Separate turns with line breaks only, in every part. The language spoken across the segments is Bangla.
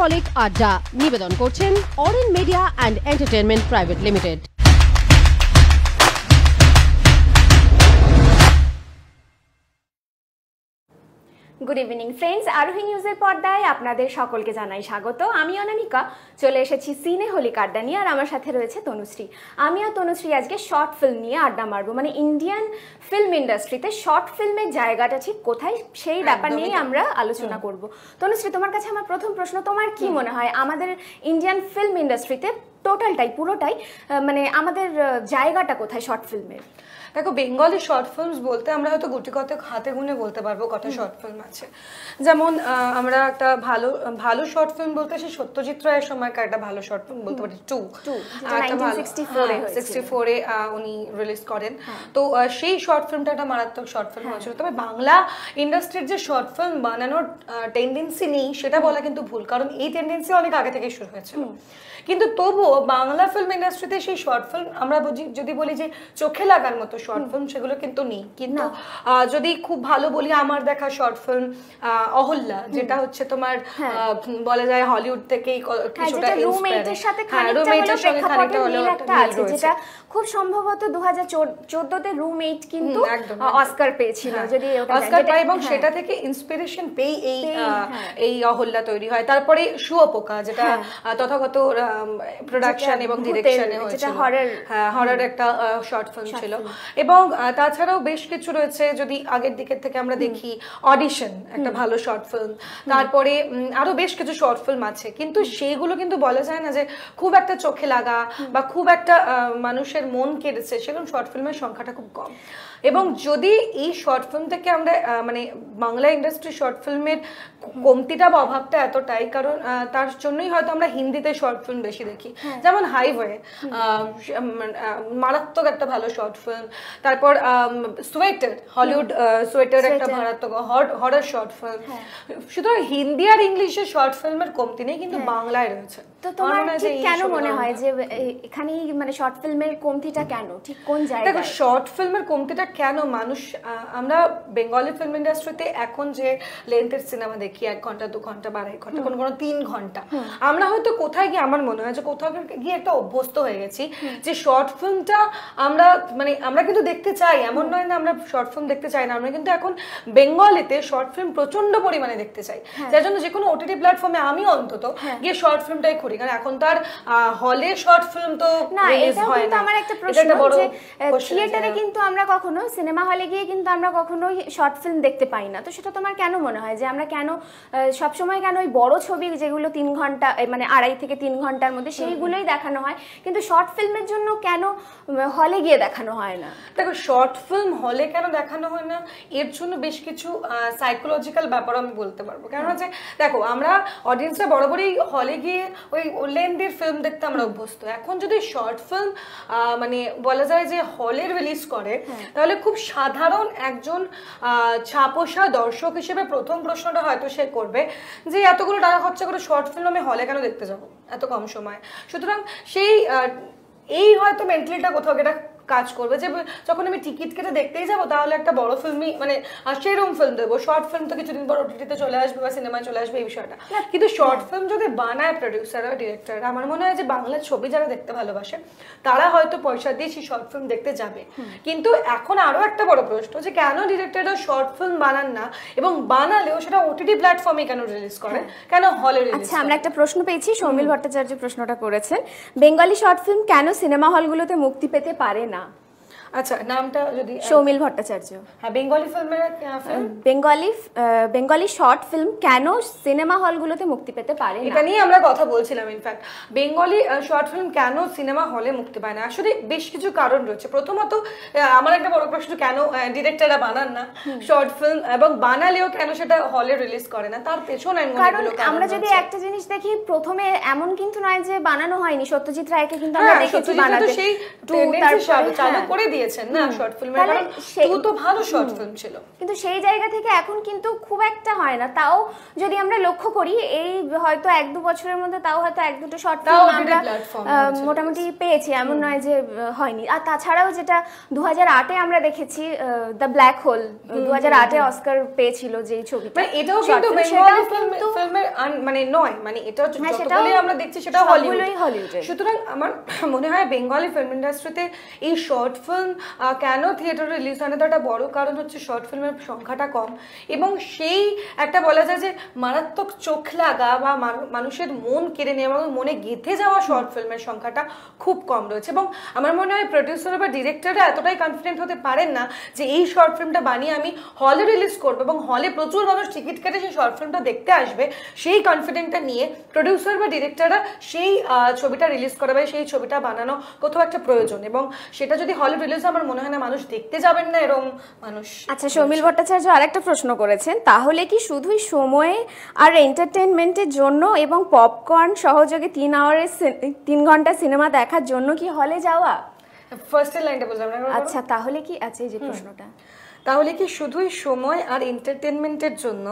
সিনেহলিক আড্ডা নিবেদন করছেন অরেন media and entertainment private limited.
Good evening friends, Arohi নিউজের পর্দায় আপনাদের সকলকে জানাই স্বাগত। আমি অনামিকা চলে এসেছি সিনেহলিক আড্ডা নিয়ে, আর আমার সাথে রয়েছে তনুশ্রী। আমি আর তনুশ্রী আজকে শর্ট ফিল্ম নিয়ে আড্ডা মারবো, মানে ইন্ডিয়ান ফিল্ম ইন্ডাস্ট্রিতে শর্ট ফিল্মের জায়গাটা ঠিক কোথায় সেই ব্যাপার নিয়েই আমরা আলোচনা করব। তনুশ্রী, তোমার কাছে আমার প্রথম প্রশ্ন, তোমার কি মনে হয় আমাদের ইন্ডিয়ান ফিল্ম ইন্ডাস্ট্রিতে টোটালটাই পুরোটাই মানে আমাদের জায়গাটা কোথায় শর্ট ফিল্মের?
দেখো, বেঙ্গলি শর্ট ফিল্মস বলতে আমরা হয়তো গুটি কত হাতে গুনে বলতে পারবো কটা শর্ট ফিল্ম আছে। যেমন আমরা একটা ভালো শর্ট ফিল্ম বলতে সেই সত্যজিৎ রায়ের সময়কার একটা ভালো শর্ট ফিল্ম বলতে পারি, 1964-এ উনি রিলিজ করেন। তো সেই শর্ট ফিল্মটা একটা মারাত্মক শর্ট ফিল্ম হয়েছিল। তবে বাংলা ইন্ডাস্ট্রির যে শর্ট ফিল্ম বানানোর টেন্ডেন্সি নেই সেটা বলা কিন্তু ভুল, কারণ এই টেন্ডেন্সি অনেক আগে থেকে শুরু হয়েছিল। কিন্তু তবুও বাংলা ফিল্ম ইন্ডাস্ট্রিতে সেই শর্ট ফিল্ম আমরা যদি বলি যে চোখে লাগার মতো শর্ট ফিল্ম, সেগুলো কিন্তু নেই। কিন্তু যদি খুব ভালো বলি, আমার দেখা শর্ট ফিল্ম অহল্যা, যেটা হচ্ছে তোমার বলা যায় হলিউড থেকেই কিছুটা
রুমমেটের সাথে খানিকটা হলেও একটা আছে, যেটা খুব সম্ভবত 2014-তে রুমমেট কিন্তু অস্কার পেয়েছিল, যদি
অস্কার পায়, এবং সেটা থেকে ইন্সপিরেশন পেয়ে এই অহল্যা তৈরি হয়। তারপরে শুয়োপোকা, যেটা তথাগত প্রোডাকশন এবং ডিরেকশনে হয়েছিল, হরর একটা শর্ট ফিল্ম ছিল। এবং তাছাড়াও বেশ কিছু রয়েছে, যদি আগের দিকের থেকে আমরা দেখি, অডিশন একটা ভালো শর্ট ফিল্ম, তারপরে আরো বেশ কিছু শর্ট ফিল্ম আছে, কিন্তু সেইগুলো কিন্তু বলা যায় না যে খুব একটা চোখে লাগা বা খুব একটা মানুষের মন কেড়েছে, সেরকম শর্ট ফিল্মের সংখ্যাটা খুব কম। এবং যদি এই শর্ট ফিল্ম থেকে আমরা মানে বাংলা ইন্ডাস্ট্রি শর্ট ফিল্মের কমতিটা বা অভাবটা এতটাই, কারণ তার জন্যই হয়তো আমরা হিন্দিতে শর্ট ফিল্ম বেশি দেখি। যেমন হাইওয়ে, মারাত্মক একটা ভালো শর্ট ফিল্ম। তারপর সোয়েটার, হলিউড সোয়েটার একটা মারাত্মক হরর শর্ট ফিল্ম। সুতরাং হিন্দি আর ইংলিশের শর্ট ফিল্মের কমতি নেই, কিন্তু বাংলায় রয়েছে।
তো তোমার কেন মনে হয় যে এখানেই মানে শর্ট ফিল্মের কমতিটা কেন, ঠিক কোন জায়গায়?
দেখো, শর্ট ফিল্মের কমতিটা কেন, মানুষ আমরা বেঙ্গলি ফিল্ম ইন্ডাস্ট্রিতে এখন যে লেন্থের সিনেমা দেখি, 1 ঘন্টা 2 ঘন্টা 2.5 ঘন্টা, কোনো 3 ঘন্টা, আমরা হয়তো কোথায় গিয়ে, আমার মনে হয় যে কোথাও গিয়ে একটা অভ্যস্ত হয়ে গেছি যে শর্ট ফিল্মটা আমরা কিন্তু দেখতে চাই, এমন নয় না আমরা শর্ট ফিল্ম দেখতে চাই না, আমরা কিন্তু এখন বেঙ্গলিতে শর্ট ফিল্ম প্রচন্ড পরিমাণে দেখতে চাই, যার জন্য যে কোনো ওটিটি প্ল্যাটফর্মে আমি অন্তত গিয়ে শর্ট ফিল্মটাই করি, কারণ এখন তার হলে শর্ট ফিল্ম তো রিলিজ হয় না।
আমার একটা প্রশ্ন, যে থিয়েটারে কিন্তু আমরা কখনো, সিনেমা হলে গিয়ে কিন্তু আমরা কখনো শর্ট ফিল্ম দেখতে পাই না, তো সেটা তোমার কেন মনে হয় যে আমরা কেন সবসময় কেন ওই বড় ছবি যেগুলো 3 ঘন্টা মানে 2.5 থেকে 3 ঘন্টার মধ্যে সেইগুলোই দেখানো হয়, কিন্তু শর্ট ফিল্মের জন্য কেন হলে গিয়ে দেখানো হয় না?
দেখো, শর্ট ফিল্ম হলে কেন দেখানো হয় না, এর জন্য বেশ কিছু সাইকোলজিক্যাল ব্যাপার আমি বলতে পারবো। কেন যে দেখো, আমরা অডিয়েন্সরা বরাবরই হলে গিয়ে ওই লেন্থের ফিল্ম দেখতে আমরা অভ্যস্ত। এখন যদি শর্ট ফিল্ম মানে বলা যায় যে হলে রিলিজ করে, তাহলে খুব সাধারণ একজন ছাপোষা দর্শক হিসেবে প্রথম প্রশ্নটা হয়তো সে করবে যে এতগুলো টাকা খরচা করে শর্ট ফিল্ম আমি হলে কেন দেখতে যাবো এত কম সময়। সুতরাং এই হয়তো মেন্টালিটা কোথাও এটা কাজ করবে যে যখন আমি টিকিট কেটে দেখতেই যাবো, তাহলে একটা বড় ফিল্মই মানে সেরকম ফিল্ম দেবো। শর্ট ফিল্ম তো কিছুদিন পর ওটিটিতে চলে আসবে বা সিনেমায় চলে আসবে, এই বিষয়টা। কিন্তু শর্ট ফিল্ম যদি বানায় প্রডিউসার আর ডিরেক্টররা, আমার মনে হয় যে বাংলা ছবি যারা দেখতে ভালোবাসে তারা হয়তো পয়সা দিয়ে সেই শর্ট ফিল্ম দেখতে যাবে। কিন্তু এখন আরো একটা বড় প্রশ্ন, যে কেন ডিরেক্টররা শর্ট ফিল্ম বানান না, এবং বানালেও সেটা ওটিটি প্ল্যাটফর্মে কেন রিলিজ করে, কেন হলে রিলিজ?
আচ্ছা, আমরা একটা প্রশ্ন পেয়েছি, সৌমিল ভট্টাচার্য প্রশ্নটা করেছেন, বেঙ্গলি শর্ট ফিল্ম কেন সিনেমা হলগুলোতে মুক্তি পেতে পারে না?
আচ্ছা, নামটা যদি
সৌমিল ভট্টাচার্য।
হ্যাঁ, বেঙ্গলি ফিল্মের
বেঙ্গলি শর্ট ফিল্ম কেন সিনেমা হলগুলোতে মুক্তি পেতে পারে না,
এটা নিয়ে আমরা কথা বলছিলাম। ইনফ্যাক্ট বেঙ্গলি শর্ট ফিল্ম কেন সিনেমা হলে মুক্তি পায় না, আসলে বেশ কিছু কারণ রয়েছে। প্রথমত, আমার একটা বড় প্রশ্ন, কেন ডিরেক্টররা বানান না শর্ট ফিল্ম, এবং বানালেও কেন সেটা হলে রিলিজ করে না, তার পেছনে
কারণ আমরা যদি একটা জিনিস দেখি, প্রথমে এমন কিন্তু নয় যে বানানো হয়নি, সত্যজিৎ রায়কে কিন্তু আমরা দেখেছি বানাতে,
সেই চালু করে দিয়ে দিয়েছেন না শর্ট ফিল্মে, কারণ টু তো ভালো শর্ট ফিল্ম ছিল।
কিন্তু সেই জায়গা থেকে এখন কিন্তু খুব একটা হয় না। তাও যদি আমরা লক্ষ্য করি এই হয়তো 1-2 বছরের মধ্যে তাও হয়তো 1-2টো শর্ট ফিল্ম আমরা মোটামুটি পেয়েছি, এমন নয় যে হয়নি। আর তাছাড়াও যেটা 2008-এ আমরা দেখেছি দ্য ব্ল্যাক হোল, 2008-এ অস্কার পেয়েছিল যেই ছবিটা,
মানে এটাও কিন্তু বেঙ্গলি ফিল্মের মানে নয়, মানে এটা যতগুলো আমরা দেখছি সেটা হলিউড। সুতরাং আমার মনে হয় বেঙ্গলি ফিল্ম ইন্ডাস্ট্রিতে এই শর্ট ফিল্ম কেন থিয়েটারে রিলিজ হয় না, তো একটা বড় কারণ হচ্ছে শর্ট ফিল্মের সংখ্যাটা কম, এবং সেই একটা বলা যায় যে মারাত্মক চোখ লাগা বা মানুষের মন কেড়ে নেওয়া এবং মনে গেঁথে যাওয়া শর্ট ফিল্মের সংখ্যাটা খুব কম রয়েছে। এবং আমার মনে হয় প্রডিউসার বা ডিরেক্টররা এতটাই কনফিডেন্ট হতে পারেন না যে এই শর্ট ফিল্মটা বানিয়ে আমি হলে রিলিজ করবো এবং হলে প্রচুর মানুষ টিকিট কেটে সেই শর্ট ফিল্মটা দেখতে আসবে, সেই কনফিডেন্টটা নিয়ে প্রডিউসার বা ডিরেক্টররা সেই ছবিটা রিলিজ করা বা সেই ছবিটা বানানো কোথাও একটা প্রয়োজন, এবং সেটা যদি হলে রিলিজ আমার মনে হয় না মানুষ দেখতে যাবেন না এরকম মানুষ।
আচ্ছা, সৌমিল ভট্টাচার্য আরেকটা প্রশ্ন করেছেন, তাহলে কি শুধুই সময়ে আর এন্টারটেনমেন্টের জন্য এবং পপকর্ন সহযোগে 3 ঘন্টা সিনেমা দেখার জন্য কি হলে যাওয়া?
ফার্স্টের লাইনটা বললাম না।
আচ্ছা, তাহলে কি আছে এই যে প্রশ্নটা,
তাহলে কি শুধুই সময় আর এন্টারটেনমেন্টের জন্য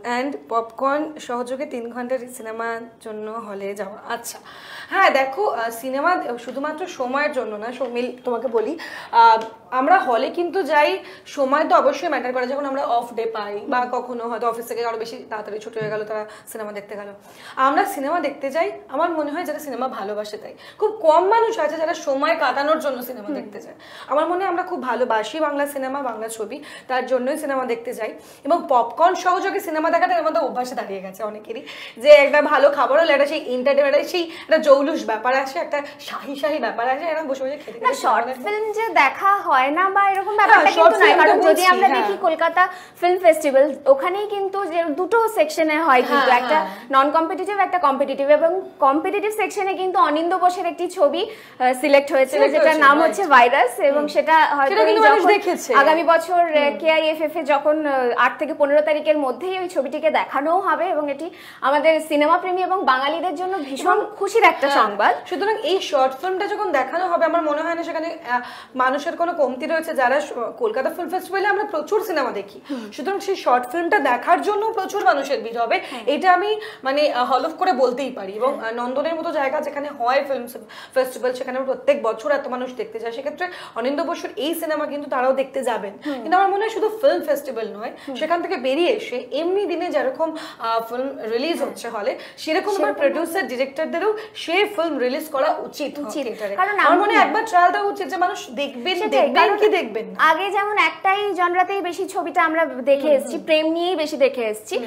অ্যান্ড পপকর্ন সহযোগে 3 ঘন্টার সিনেমার জন্য হলে যাওয়া? আচ্ছা, হ্যাঁ দেখো, সিনেমা শুধুমাত্র সময়ের জন্য না সৌমিল, তোমাকে বলি আমরা হলে কিন্তু যাই, সময় তো অবশ্যই ম্যাটার করে, যখন আমরা অফ ডে পাই বা কখনো হয়তো অফিস থেকে আরো বেশি তাড়াতাড়ি ছুটি হয়ে গেল, তারা সিনেমা দেখতে গেল। আমরা সিনেমা দেখতে যাই আমার মনে হয় যারা সিনেমা ভালোবাসে, তাই খুব কম মানুষ আছে যারা সময় কাটানোর জন্য সিনেমা দেখতে যায়। আমার মনে হয় আমরা খুব ভালোবাসি বাংলা সিনেমা, বাংলা ছবি, তার জন্যই সিনেমা দেখতে যাই। এবং পপকর্ন সহযোগে সিনেমা দেখাটা এর মধ্যে অভ্যাসে দাঁড়িয়ে গেছে অনেকেরই, যে একটা ভালো খাবার হলে একটা সেই এন্টারটেনমেন্ট, সেই একটা জৌলুস ব্যাপার আসে, একটা শাহী ব্যাপার আসে, এরকম বসে বসে খেতে।
না, শর্ট ফিল্ম যে দেখা হয় না বা এরকম ব্যাপারটা কিন্তু নয়, কারণ যদি আমরা দেখি কলকাতা ফিল্ম ফেস্টিভ্যাল, ওখানেই কিন্তু যে দুটো সেকশনে হয়, কিন্তু একটা নন কম্পিটিটিভ একটা কম্পিটিটিভ, এবং কম্পিটিটিভ সেকশনে কিন্তু অনিন্দ্য বোসের একটি ছবি সিলেক্ট হয়েছে যেটার নাম হচ্ছে ভাইরাস, এবং সেটা হয়তো আগামী বছর KIFF এ যখন 8 থেকে 15 তারিখের মধ্যেই ওই ছবিটিকে দেখানোও হবে, এবং এটি আমাদের সিনেমা প্রেমী এবং বাঙালিদের জন্য ভীষণ খুশির একটা সংবাদ।
সুতরাং এই শর্ট ফিল্মটা যখন দেখানো হবে আমার মনে হয় না সেখানে মানুষের কোনো কমতি রয়েছে। যারা কলকাতা ফিল্ম ফেস্টিভ্যালে আমরা প্রচুর সিনেমা দেখি, সুতরাং সেই শর্ট ফিল্মটা দেখার জন্য প্রচুর মানুষের ভিড় হবে, এটা আমি মানে হলফ করে বলতেই পারি। এবং নন্দনের মতো জায়গা যেখানে হয় ফিল্ম ফেস্টিভ্যাল, সেখানে প্রত্যেক বছর এত মানুষ দেখতে যায়, সেক্ষেত্রে অনিন্দ্য বসুর এই সিনেমা কিন্তু তারাও দেখতে যাবেন। কিন্তু আমার মনে হয় শুধু ফিল্ম ফেস্টিভ্যাল নয়, সেখান থেকে বেরিয়ে এসে এমনি দিনে যেরকম ফিল্ম রিলিজ হচ্ছে হলে, সেরকম আমার প্রডিউসার ডিরেক্টরদেরও সেই ফিল্ম রিলিজ করা উচিত।
কারণ
আমার মনে হয় একবার ট্রায়াল দেওয়া উচিত যে মানুষ দেখবেন কি দেখবেন।
আগে যেমন একটাই জনরাতেই বেশি ছবিটা আমরা দেখে এসেছি, প্রেম নিয়েই বেশি দেখে এসেছি,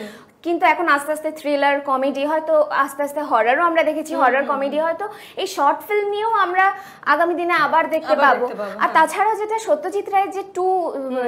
কিন্তু এখন আস্তে আস্তে থ্রিলার, কমেডি, হয়তো আস্তে আস্তে হররও আমরা দেখেছি, হরর কমেডি, হয়তো এই শর্ট ফিল্ম নিয়েও আমরা আগামী দিনে আবার দেখতে পাবো। আর তাছাড়াও যেটা সত্যজিৎ রায়ের যে 2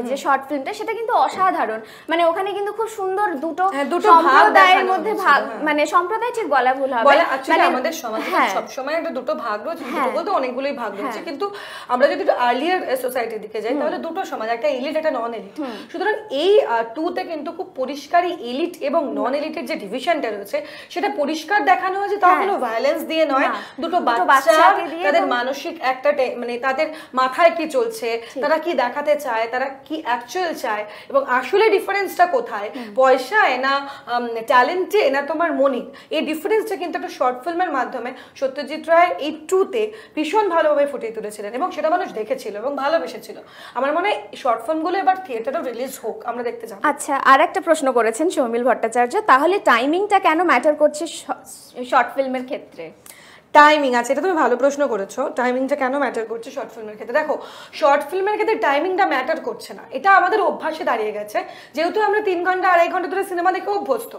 যে শর্ট ফিল্মটা, সেটা কিন্তু অসাধারণ, মানে ওখানে কিন্তু খুব সুন্দর দুটো সম্প্রদায়ের মধ্যে ভাগ, মানে সম্প্রদায় ঠিক বলা ভুল হবে,
মানে আমাদের সমাজে সব সময় একটা দুটো ভাগ রয়েছে, দুটো বলতে অনেকগুলোই ভাগ রয়েছে, কিন্তু আমরা যদি আর্লিয়ার সোসাইটির দিকে যাই তাহলে দুটো সমাজ, একটা এলিট একটা নন এলিট। সুতরাং এই 2তে কিন্তু খুব পরিষ্কারই এলিট এবং নন এলিটের যে ডিভিশনটা রয়েছে সেটা পরিষ্কার দেখানো হয়েছে, তাও কোনো ভায়োলেন্স দিয়ে নয়, দুটো বাচ্চা তাদের মানসিক একটা মানে তাদের মাথায় কি চলছে, তারা কি দেখাতে চায়, তারা কি অ্যাকচুয়াল চায়, এবং আসলে ডিফারেন্সটা কোথায়, পয়সায় না ট্যালেন্টে না তোমার মনে, এই ডিফারেন্সটা কিন্তু একটা শর্ট ফিল্মের মাধ্যমে সত্যজিৎ রায় এই 2তে ভীষণ ভালোভাবে ফুটিয়ে তুলেছিলেন, এবং সেটা মানুষ দেখেছিল এবং ভালোবেসেছিল। আমার মনে হয় শর্ট ফিল্মগুলো এবার থিয়েটারেও রিলিজ হোক, আমরা দেখতে যাব।
আচ্ছা, আর একটা প্রশ্ন করেছেন সৌমিল ভট্টাচার্য, তাহলে টাইমিংটা কেন ম্যাটার করছে শর্ট ফিল্মের ক্ষেত্রে?
টাইমিং আছে, এটা তুমি ভালো প্রশ্ন করেছো, টাইমিংটা কেন ম্যাটার করছে শর্ট ফিল্মের ক্ষেত্রে। দেখো, শর্ট ফিল্মের ক্ষেত্রে টাইমিংটা ম্যাটার করছে না, এটা আমাদের অভ্যাসে দাঁড়িয়ে গেছে। যেহেতু আমরা 3 ঘন্টা 2.5 ঘন্টা ধরে সিনেমা দেখে অভ্যস্ত,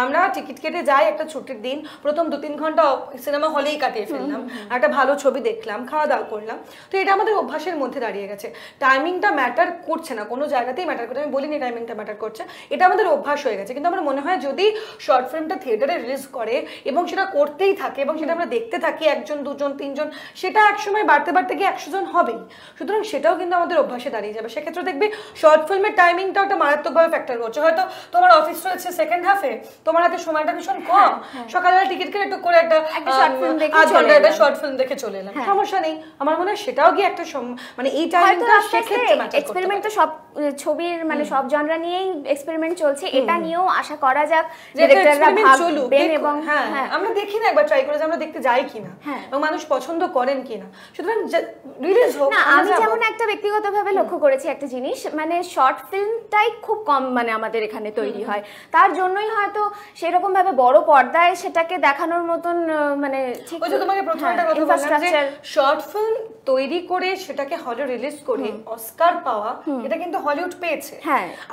আমরা টিকিট কেটে যাই একটা ছুটির দিন, প্রথম 2-3 ঘন্টা সিনেমা হলেই কাটিয়ে ফেললাম, একটা ভালো ছবি দেখলাম, খাওয়া দাওয়া করলাম, তো এটা আমাদের অভ্যাসের মধ্যে দাঁড়িয়ে গেছে। টাইমিংটা ম্যাটার করছে না, কোনো জায়গাতেই ম্যাটার করছে, আমি বলিনি টাইমিংটা ম্যাটার করছে, এটা আমাদের অভ্যাস হয়ে গেছে। কিন্তু আমার মনে হয় যদি শর্ট ফিল্মটা থিয়েটারে রিলিজ করে এবং সেটা করতেই থাকে এবং সেটা আমরা দেখতে থাকি 1 জন 2 জন 3 জন, সেটা একসময় বাড়তে বাড়তে গিয়ে 100 জন হবেই। সুতরাং সেটাও কিন্তু আমাদের অভ্যাসে দাঁড়িয়ে যাবে। সেক্ষেত্রে দেখবে শর্ট ফিল্মের টাইমিংটা একটা মারাত্মকভাবে ফ্যাক্টর করছে। হয়তো তোমার অফিস রয়েছে সেকেন্ড হাফে, তোমার হাতে সময়টা ভীষণ কম, সকালবেলা টিকিট কেটে একটু করে একটা শর্ট ফিল্ম দেখে চলে এলাম, সমস্যা নেই। আমার মনে হয় সেটাও গিয়ে একটা মানে এই টাইমটা সেক্ষেত্রে
এক্সপেরিমেন্ট তো সব ছবির মানে সব জনরা নিয়েই এক্সপেরিমেন্ট চলছে, এটা নিয়েও আশা করা যাক ডিরেক্টররা ভাববেন। এবং
আমরা দেখি না একবার ট্রাই করে যে আমরা দেখতে যাই কিনা এবং মানুষ পছন্দ করেন কিনা। সুতরাং রিলিজ হোক।
আমি যেমন একটা ব্যক্তিগতভাবে লক্ষ্য করেছি একটা জিনিস, মানে শর্ট ফিল্মটাই খুব কম মানে আমাদের এখানে তৈরি হয়, তার জন্যই হয়তো সেরকম ভাবে বড় পর্দায় সেটাকে দেখানোর মতন মানে ঠিক
ওই যে তোমাকে প্রথমে একটা কথা বললাম যে শর্ট ফিল্ম তৈরি করে সেটাকে হলে রিলিজ করে অস্কার পাওয়া, এটা কিন্তু হলিউড পেয়েছে।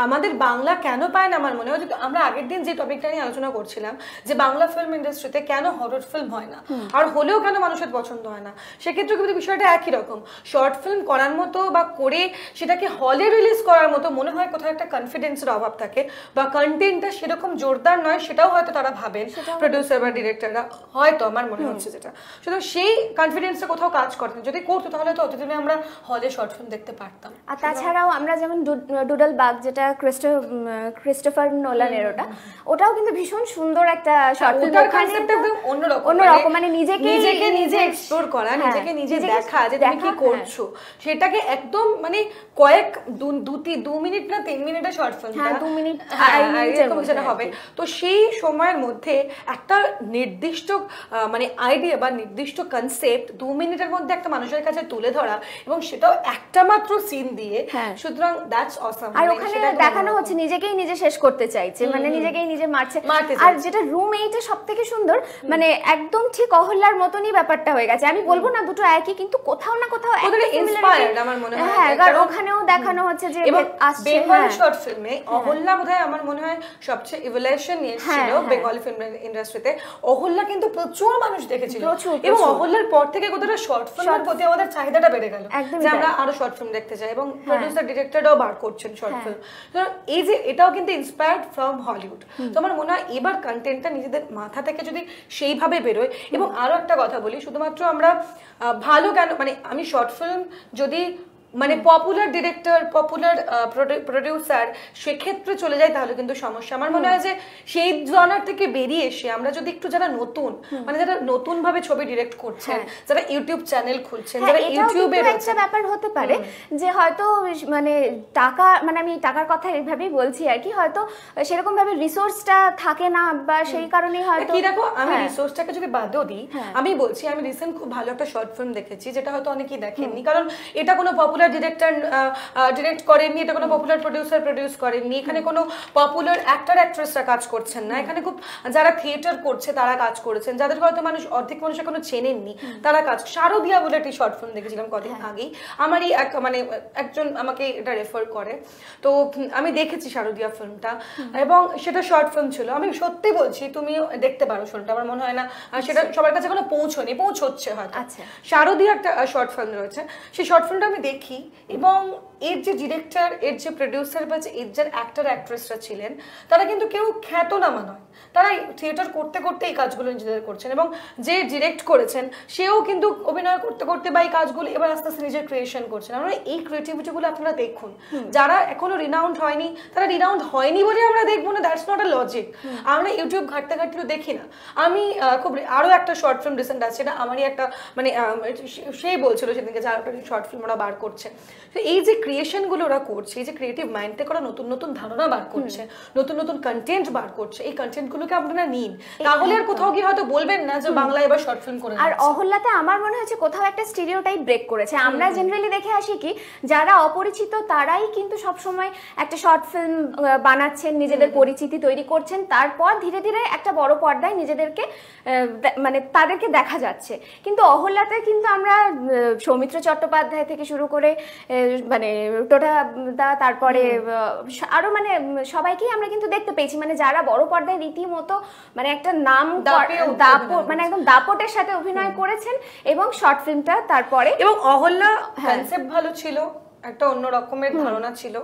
আমাদের বাংলা কেন পায় না আমার মনে হয়। আমরা আগের দিন যে টপিকটা নিয়ে আলোচনা করছিলাম যে বাংলা ফিল্ম ইন্ডাস্ট্রিতে কেন হরর ফিল্ম হয় না, আর হলেও কেন মানুষের পছন্দ হয় না, সেক্ষেত্রে কিন্তু বিষয়টা একই রকম। শর্ট ফিল্ম করার মতো বা করে সেটাকে হলে রিলিজ করার মতো মনে হয় কোথাও একটা কনফিডেন্সের অভাব থাকে, বা কন্টেন্টটা সেরকম জোরদার নয়, সেটাও হয়তো তারা ভাবেন প্রডিউসার বা ডিরেক্টররা, হয়তো আমার মনে হচ্ছে যেটা। সুতরাং সেই কনফিডেন্সটা কোথাও কাজ করে না। যদি করতো তাহলে তো অতদিনে আমরা হলে শর্ট ফিল্ম দেখতে পারতাম।
আর তাছাড়াও আমরা যেমন ডুডল বাগ, যেটা ক্রিস্টোফার নোলানের, ওটাও কিন্তু ভীষণ সুন্দর একটা শর্ট ফিল্ম।
ওটার কনসেপ্ট একদম
অন্যরকম, মানে নিজেকে
নিজে এক্সপ্লোর করা, নিজেকে নিজে দেখা যে তুমি কি করছো, সেটাকে একদম মানে কয়েক 2 মিনিট না 3 মিনিটের শর্ট ফিল্ম,
2 মিনিট
হবে। তো সেই সময়ের মধ্যে একটা নির্দিষ্ট মানে আইডিয়া বা নির্দিষ্ট কনসেপ্ট 2 মিনিটের মধ্যে একটা মানুষের কাছে তুলে ধরা, এবং সেটাও একটা মাত্র সিন দিয়ে। সুতরাং দ্যাটস অসাম।
আর ওখানে দেখানো হচ্ছে নিজেকেই নিজে শেষ করতে চাইছে, মানে নিজেকেই নিজে মারছে। আর যেটা রুম 8 এ সবথেকে সুন্দর, মানে একদম ঠিক অহল্যার মতনই ব্যাপারটা হয়ে গেছে। আমি বলবো না দুটো একই, কিন্তু কোথাও না কোথাও
ইন্সপায়ার্ড আমার মনে হয়।
হ্যাঁ, কারণ ওখানেও দেখানো হচ্ছে যে আসছে
বেঙ্গলি শর্ট ফিল্মে অহল্যা বোধহয় আমার মনে হয় সবচেয়ে ইভলিউশন নিয়েছিল বেঙ্গলি ফিল্ম ইন্ডাস্ট্রিতে। অহল্যা কিন্তু প্রচুর মানুষ দেখেছিল, এবং অহল্যার পর থেকে কতটা শর্ট ফিল্মের প্রতি আমাদের চাহিদাটা বেড়ে গেল যে আমরা আরো শর্ট ফিল্ম দেখতে চাই, এবং প্রডিউসার ডিরেক্টররাও বার করছেন শর্ট ফিল্ম। এই যে এটাও কিন্তু ইন্সপায়ার্ড ফ্রম হলিউড। তো আমার মনে হয় এবার কন্টেন্টটা নিজেদের মাথা থেকে যদি সেইভাবে বেরোয়। এবং আরো একটা কথা বলি, শুধুমাত্র আমরা ভালো কেন, মানে আমি শর্ট ফিল্ম যদি মানে পপুলার ডিরেক্টর, পপুলার প্রডিউসার সেক্ষেত্রে চলে যায় তাহলে কিন্তু সমস্যা। আমার মনে হয় যে সেই জনার থেকে বেরিয়ে এসে আমরা যদি একটু যারা নতুন, মানে যারা নতুন ভাবে ছবি ডিরেক্ট করছেন, যারা ইউটিউব চ্যানেল খুলছেন, যারা ইউটিউবে
একটা ব্যাপার হতে পারে যে হয়তো মানে টাকা, মানে আমি টাকার কথা এইভাবেই বলছি আর কি, হয়তো সেরকম ভাবে রিসোর্সটা থাকে না, বা সেই কারণেই হয়তো
কি দেখো আমি রিসোর্সটাকে যদি বাদও দিই, আমি বলছি আমি রিসেন্ট খুব ভালো একটা শর্ট ফিল্ম দেখেছি যেটা হয়তো অনেকেই দেখেননি, কারণ এটা কোনো পপুলার ডিরেক্টর ডিরেক্ট করেননি, এটা কোনো পপুলার প্রডিউসার প্রডিউস করেননি, এখানে কোনো পপুলার অ্যাক্টর অ্যাক্ট্রেসরা কাজ করছেন না, এখানে খুব যারা থিয়েটার করছে তারা কাজ করেছেন, যাদের হয়তো অর্ধেক মানুষ এখনো চেনেননি তারা কাজ। শারদিয়া বলে একটি শর্ট ফিল্ম দেখেছিলাম কদিন আগেই, আমারই এক মানে একজন আমাকে এটা রেফার করে, তো আমি দেখেছি শারদিয়া ফিল্মটা, এবং সেটা শর্ট ফিল্ম ছিল। আমি সত্যি বলছি তুমিও দেখতে পারো ফিল্মটা, আমার মনে হয় না সেটা সবার কাছে কোনো পৌঁছচ্ছে হয়তো। শারদিয়া একটা শর্ট ফিল্ম রয়েছে, সেই শর্ট ফিল্মটা আমি দেখি, এবং এর যে ডিরেক্টর, এর যে প্রডিউসার বা এর যে অ্যাক্টর অ্যাক্ট্রেসরা ছিলেন, তারা কিন্তু কেউ খ্যাতনামা নয়, তারা থিয়েটার করতে করতে এই কাজগুলো নিজেদের করছেন, এবং যে ডিরেক্ট করেছেন সেও কিন্তু অভিনয় করতে করতে বা এই কাজগুলো এবার আস্তে আস্তে নিজের ক্রিয়েশন করছেন। আমরা এই ক্রিয়েটিভিটিগুলো আপনারা দেখুন, যারা এখনো রিনাউন্ড হয়নি, তারা রিনাউন্ড হয়নি বলে আমরা দেখবো না, দ্যাটস নট আ লজিক। আমরা ইউটিউব ঘাটতে ঘাটতেও দেখি না। আমি খুব আরো একটা শর্ট ফিল্ম রিসেন্ট আছে, এটা আমারই একটা মানে সেই বলছিল সেদিনকে যারা একটা শর্ট ফিল্ম ওরা বার করছে, তো এই যে ক্রিয়েশনগুলো ওরা করছে, এই যে ক্রিয়েটিভ মাইন্ড থেকে ওরা নতুন নতুন ধারণা বার করছে, নতুন নতুন কন্টেন্ট বার করছে, এই কন্টেন্টগুলোকে আপনারা নিন, তাহলে আর কোথাও গিয়ে হয়তো বলবেন না যে বাংলা এবার শর্ট ফিল্ম করে।
আর অহল্যাতে আমার মনে হচ্ছে কোথাও একটা স্টিরিওটাইপ ব্রেক করেছে। আমরা জেনারেলি দেখে আসি কি, যারা অপরিচিত তারাই কিন্তু সব সময় একটা শর্ট ফিল্ম বানাচ্ছেন, নিজেদের পরিচিতি তৈরি করছেন, তারপর ধীরে ধীরে একটা বড় পর্দায় নিজেদেরকে মানে তাদেরকে দেখা যাচ্ছে। কিন্তু অহল্যাতে কিন্তু আমরা সৌমিত্র চট্টোপাধ্যায় থেকে শুরু করে মানে টোটা দা, তারপরে আরো মানে সবাইকেই আমরা কিন্তু দেখতে পেয়েছি, মানে যারা বড় পর্দায় রীতিমতো মানে একটা নাম মানে একদম দাপটের সাথে অভিনয় করেছেন, এবং শর্ট ফিল্মটা তারপরে,
এবং অহল্যা কনসেপ্ট ভালো ছিল, একটা অন্য রকমের ধারণা ছিল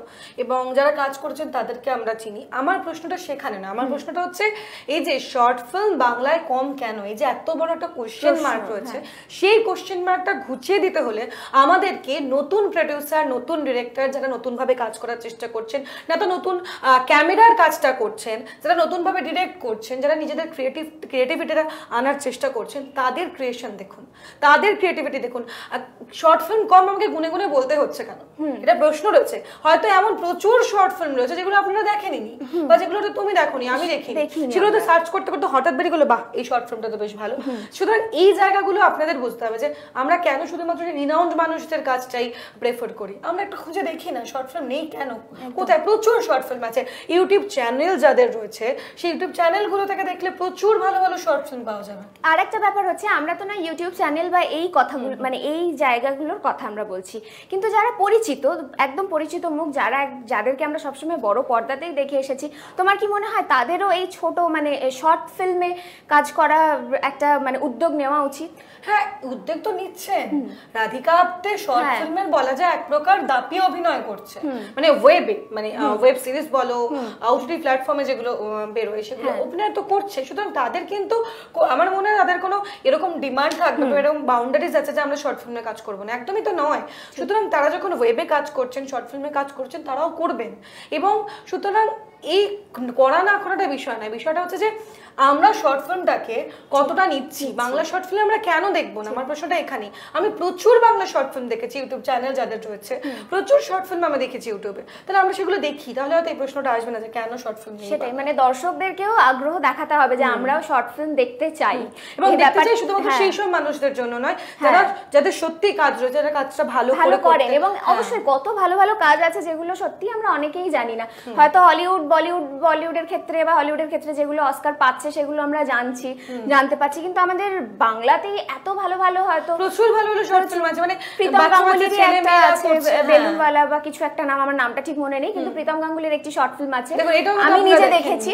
এবং যারা কাজ করছেন তাদেরকে আমরা চিনি। আমার প্রশ্নটা সেখানে না, আমার প্রশ্নটা হচ্ছে এই যে শর্ট ফিল্ম বাংলায় কম কেন, এই যে এত বড় একটা কোশ্চেন মার্ক রয়েছে, সেই কোশ্চেন মার্কটা ঘুচিয়ে দিতে হলে আমাদেরকে নতুন প্রডিউসার, নতুন ডিরেক্টর যারা নতুনভাবে কাজ করার চেষ্টা করছেন, না তো নতুন ক্যামেরার কাজটা করছেন, যারা নতুনভাবে ডিরেক্ট করছেন, যারা নিজেদের ক্রিয়েটিভিটিটা আনার চেষ্টা করছেন, তাদের ক্রিয়েশন দেখুন, তাদের ক্রিয়েটিভিটি দেখুন। শর্ট ফিল্ম কম আমাকে গুনে গুনে বলতে হচ্ছে কেন, এটা প্রশ্ন রয়েছে। হয়তো এমন প্রচুর শর্ট ফিল্ম রয়েছে যেগুলো আপনারা দেখেনি বা যেগুলো তুমি দেখোনি, আমি দেখিনি, সেগুলো তো সার্চ করতে করতে হঠাৎ বেরিয়ে গেলো বাহ এই শর্ট ফিল্মটা তো বেশ ভালো। সুতরাং এই জায়গাগুলো আপনাদের বুঝতে হবে যে আমরা কেন শুধুমাত্র রিনাউন্ড মানুষদের কাজটাই প্রেফার করি, আমরা একটু খুঁজে দেখি না শর্ট ফিল্ম নেই কেন, কোথায় প্রচুর শর্ট ফিল্ম আছে। ইউটিউব চ্যানেল যাদের রয়েছে সেই ইউটিউব চ্যানেলগুলো থেকে দেখলে প্রচুর ভালো ভালো শর্ট ফিল্ম পাওয়া যাবে।
আর একটা ব্যাপার হচ্ছে আমরা তো না ইউটিউব চ্যানেল বা এই কথা মানে এই জায়গাগুলোর কথা আমরা বলছি, কিন্তু যারা পরিচিত, একদম পরিচিত মুখ, যাদেরকে আমরা সবসময় বড় পর্দাতেই দেখে এসেছি, তোমার কি মনে হয় তাদেরও এই ছোট মানে শর্ট ফিল্মে কাজ করা একটা মানে উদ্যোগ নেওয়া উচিত?
হ্যাঁ, উদ্যোগ তো নিচ্ছেন। রাধিকা আপ্তে শর্ট ফিল্মের বলা যায় এক প্রকার দাপিয়ে অভিনয় করছে, মানে ওয়েবে, মানে ওয়েব সিরিজ বলো, ওটিটি প্ল্যাটফর্মে যেগুলো বেরোয় সেগুলো অভিনয় তো করছে। সুতরাং তাদের কিন্তু আমার মনে হয় তাদের কোনো এরকম ডিমান্ড থাকবে, এরকম বাউন্ডারিজ আছে যে আমরা শর্ট ফিল্মে কাজ করবো না, একদমই তো নয়। সুতরাং তারা যখন ওয়েবে কাজ করছেন, শর্ট ফিল্মে কাজ করছেন, তারাও করবেন। এবং সুতরাং এই করা না করাটা বিষয় নয়, বিষয়টা হচ্ছে যে আমরা শর্ট ফিল্মটাকে কতটা নিচ্ছি, বাংলা শর্ট ফিল্ম আমরা কেন দেখবো না, আমার প্রশ্নটা এখানেই। আমি প্রচুর বাংলা শর্ট ফিল্ম দেখেছি, ইউটিউব চ্যানেল যাদের রয়েছে প্রচুর শর্ট ফিল্ম আমি দেখেছি ইউটিউবে, তাহলে আমরা সেগুলো দেখি, তাহলে হয়তো এই প্রশ্নটা আসবে না যে কেন শর্ট ফিল্ম নেই।
সেটাই, মানে দর্শকদেরকেও আগ্রহ দেখাতে হবে যে আমরাও শর্ট ফিল্ম দেখতে চাই,
এবং দেখতে চাই শুধুমাত্র সেই সব মানুষদের জন্য নয় যাদের সত্যি কাজ রয়েছে, যারা কাজটা ভালো
করেন। এবং অবশ্যই কত ভালো ভালো কাজ আছে যেগুলো সত্যি আমরা অনেকেই জানি না, হয়তো হলিউড বলিউডের ক্ষেত্রে বা হলিউডের ক্ষেত্রে যেগুলো অস্কার পাচ্ছে সেগুলো আমরা জানতে পারছি, কিন্তু আমাদের বাংলাতেই এত ভালো ভালো হয়তো
প্রচুর ভালো ভালো শর্ট ফিল্ম আছে। মানে
প্রীতম গাঙ্গুলির একটা আছে বেলুনওয়ালা বা কিছু একটা নাম, আমার নামটা ঠিক মনে নেই, কিন্তু প্রীতম গাঙ্গুলির একটি শর্ট ফিল্ম আছে, আমি নিজে দেখেছি,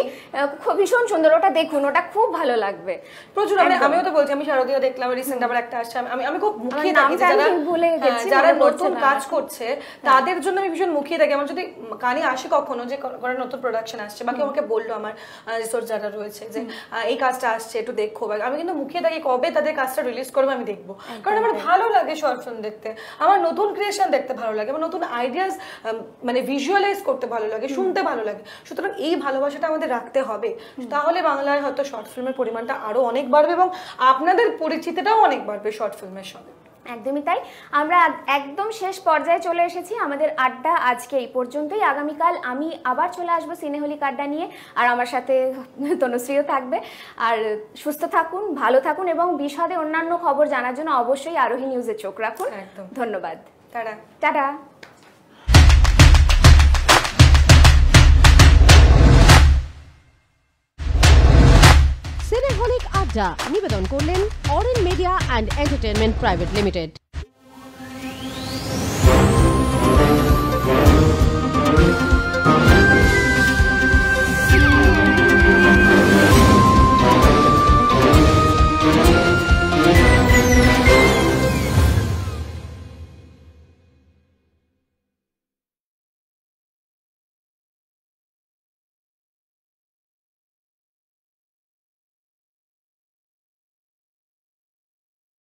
খুব ভীষণ সুন্দর, ওটা দেখুন, ওটা খুব ভালো লাগবে।
প্রচুর আমিও তো বলছি, আমি শারদীয়া দেখলাম, রিসেন্ট আবার একটা আসছে, আমি খুব মুখিয়ে থাকি যারা নতুন কাজ করছে তাদের জন্য আমি ভীষণ মুখিয়ে থাকি। আমার যদি কানে আসে কখনো যে নতুন প্রোডাকশন আসছে বা কেউ আমাকে বললো আমার রিসোর্স যারা রয়েছে যে এই কাজটা আসছে একটু দেখো, আমি কিন্তু মুখিয়ে থাকি কবে তাদের কাজটা রিলিজ করবে আমি দেখবো, কারণ আমার ভালো লাগে শর্ট ফিল্ম দেখতে, আমার নতুন ক্রিয়েশন দেখতে ভালো লাগে, আমার নতুন আইডিয়াস মানে ভিজুয়ালাইজ করতে ভালো লাগে, শুনতে ভালো লাগে। সুতরাং এই ভালোবাসাটা আমাদের রাখতে হবে, তাহলে বাংলায় হয়তো শর্ট ফিল্মের পরিমাণটা আরো অনেক বাড়বে এবং আপনাদের পরিচিতিটাও অনেক বাড়বে শর্ট ফিল্মের সঙ্গে।
একদমই তাই। আমরা একদম শেষ পর্যায়ে চলে এসেছি, আমাদের আড্ডা আজকে এই পর্যন্তই। আগামীকাল আমি আবার চলে আসবো সিনেহলিক আড্ডা নিয়ে, আর আমার সাথে তনুশ্রীও থাকবে। আর সুস্থ থাকুন, ভালো থাকুন এবং বিশদে অন্যান্য খবর জানার জন্য অবশ্যই আরোহী নিউজে চোখ রাখুন। ধন্যবাদ,
টাটা
টাটা।
সিনেহলিক আড্ডা নিবেদন করলেন অরেন media and entertainment private limited.